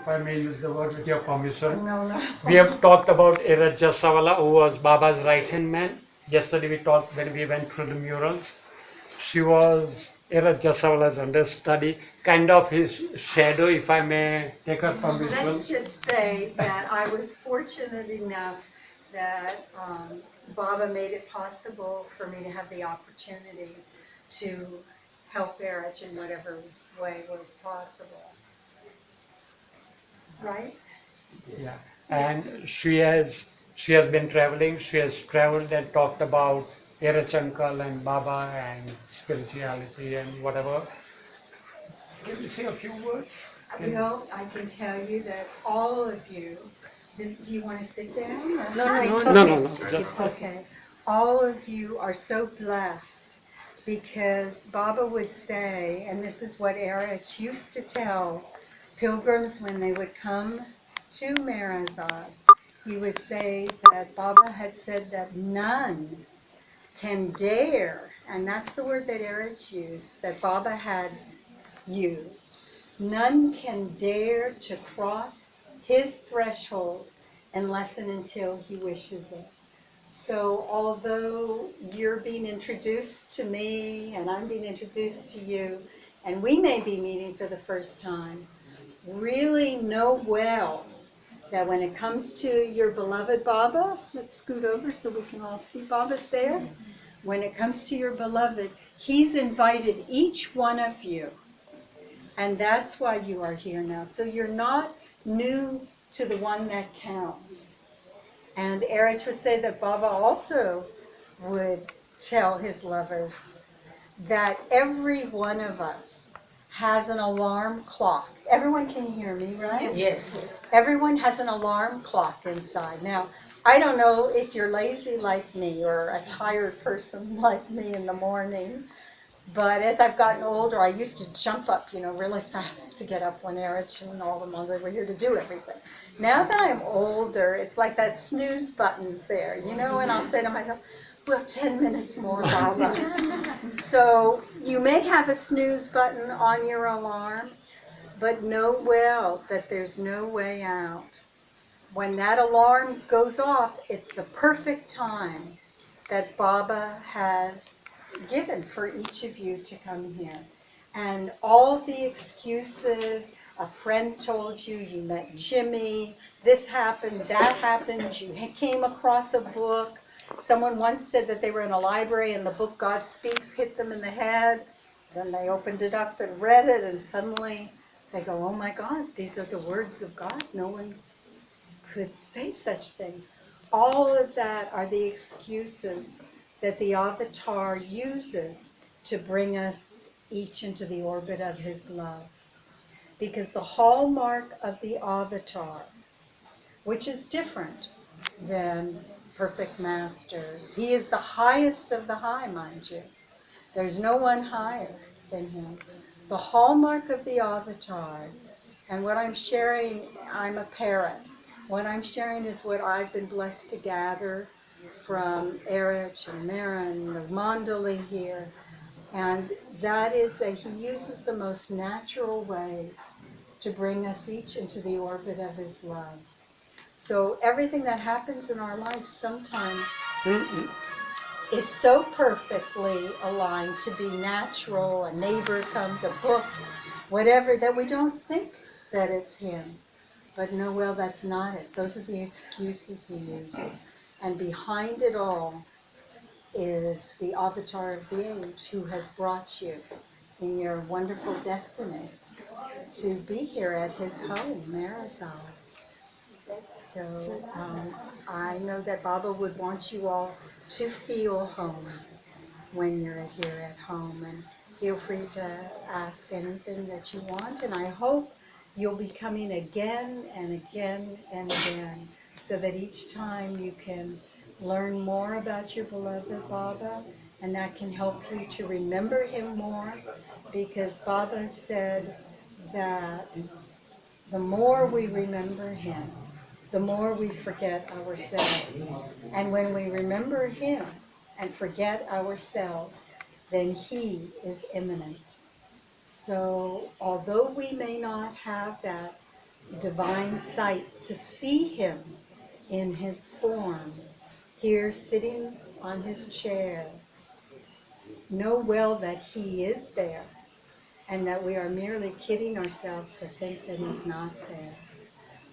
if I may use the word with your permission. No, no. We have talked about Era Jasawala, who was Baba's right-hand man. Yesterday we talked when we went through the murals. She was Era Jasawala's understudy, kind of his shadow, if I may take her from Let's visuals. just say that I was fortunate enough that Baba made it possible for me to have the opportunity to help Erich in whatever way was possible. Right? Yeah, and she has been traveling. She has traveled and talked about Erachankal and Baba and spirituality and whatever. Can you say a few words? Well, I can tell you that all of you, do you want to sit down? Or? No, it's No, okay. no, no. Just It's okay. All of you are so blessed because Baba would say, and this is what Erich used to tell pilgrims when they would come to Meherazad, he would say that Baba had said that none can dare, and that's the word that Erich used, that Baba had used, none can dare to cross his threshold unless and until he wishes it. So although you're being introduced to me and I'm being introduced to you, and we may be meeting for the first time, really know well that when it comes to your beloved Baba, let's scoot over so we can all see Baba's there. When it comes to your beloved, he's invited each one of you. And that's why you are here now. So you're not new to the one that counts. And Erich would say that Baba also would tell his lovers that every one of us has an alarm clock. Everyone can hear me, right? Yes. Everyone has an alarm clock inside. Now, I don't know if you're lazy like me or a tired person like me in the morning, but as I've gotten older, I used to jump up, really fast to get up when Erich and all the mothers were here to do everything. Now that I'm older, it's like that snooze button's there, and I'll say to myself, well, 10 minutes more, Baba. So you may have a snooze button on your alarm, but know well that there's no way out. When that alarm goes off, it's the perfect time that Baba has given for each of you to come here. And all the excuses, a friend told you, you met Jimmy, this happened, that happened, you came across a book. Someone once said that they were in a library and the book God Speaks hit them in the head. Then they opened it up and read it, and suddenly they go, oh my God, these are the words of God. No one could say such things. All of that are the excuses that the avatar uses to bring us each into the orbit of his love. Because the hallmark of the avatar, which is different than perfect masters, he is the highest of the high, mind you. There's no one higher than him. The hallmark of the avatar, and what I'm sharing, I'm a parrot. What I'm sharing is what I've been blessed to gather from Erich and Mara and the Mandali here. And that is that he uses the most natural ways to bring us each into the orbit of his love. So everything that happens in our life sometimes is so perfectly aligned to be natural. A neighbor comes, a book, whatever, that we don't think that it's him. But no, well, that's not it. Those are the excuses he uses. And behind it all is the avatar of the age who has brought you in your wonderful destiny to be here at his home, Meherazad. So I know that Baba would want you all to feel home when you're here at home, and feel free to ask anything that you want, and I hope you'll be coming again and again and again, so that each time you can learn more about your beloved Baba, and that can help you to remember him more, because Baba said that the more we remember him, the more we forget ourselves. And when we remember him and forget ourselves, then he is immanent. So although we may not have that divine sight to see him in his form, here sitting on his chair. Know well that he is there, and that we are merely kidding ourselves to think that he's not there.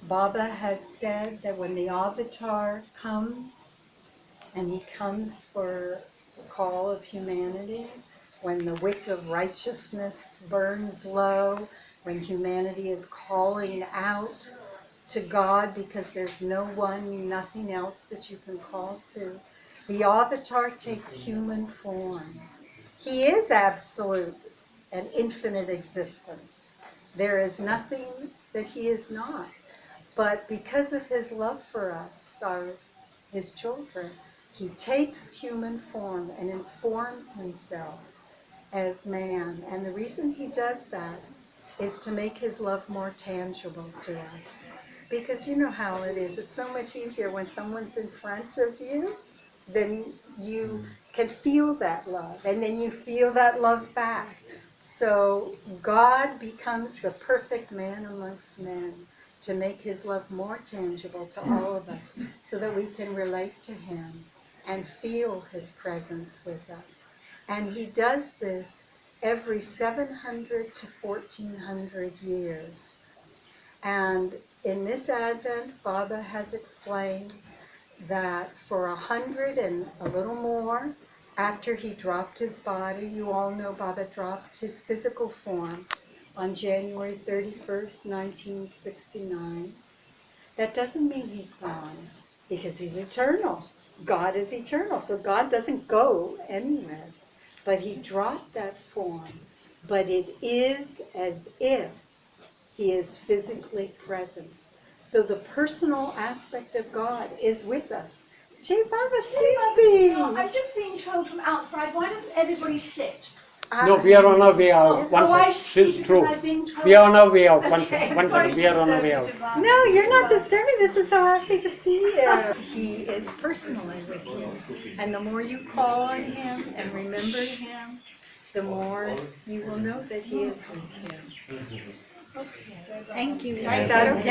Baba had said that when the avatar comes, and he comes for the call of humanity, when the wick of righteousness burns low, when humanity is calling out to God because there's no one, nothing else that you can call to, the avatar takes human form. He is absolute and infinite existence. There is nothing that he is not. But because of his love for us, his children, he takes human form and informs himself as man. And the reason he does that is to make his love more tangible to us. Because you know how it is. It's so much easier when someone's in front of you, then you can feel that love, and then you feel that love back. So God becomes the perfect man amongst men to make his love more tangible to all of us, so that we can relate to him and feel his presence with us. And he does this every 700 to 1400 years. And in this Advent, Baba has explained that for 100 and a little more, after he dropped his body, you all know Baba dropped his physical form on January 31st, 1969. That doesn't mean he's gone, because he's eternal. God is eternal, so God doesn't go anywhere. But he dropped that form. But it is as if he is physically present. So the personal aspect of God is with us. Jai Baba Sisi! I'm just being told from outside, why doesn't everybody sit? No, we are on our way out. One I second. see, It's because true. I've been told. We are on our way out. One Okay, second. I'm One sorry second. to We are on our way disturb out. you, Divine. No, you're not disturbing. This is so happy to see you. He is personally with you. And the more you call on him and remember him, the more you will know that he is with you. Okay. Thank you. Is that okay?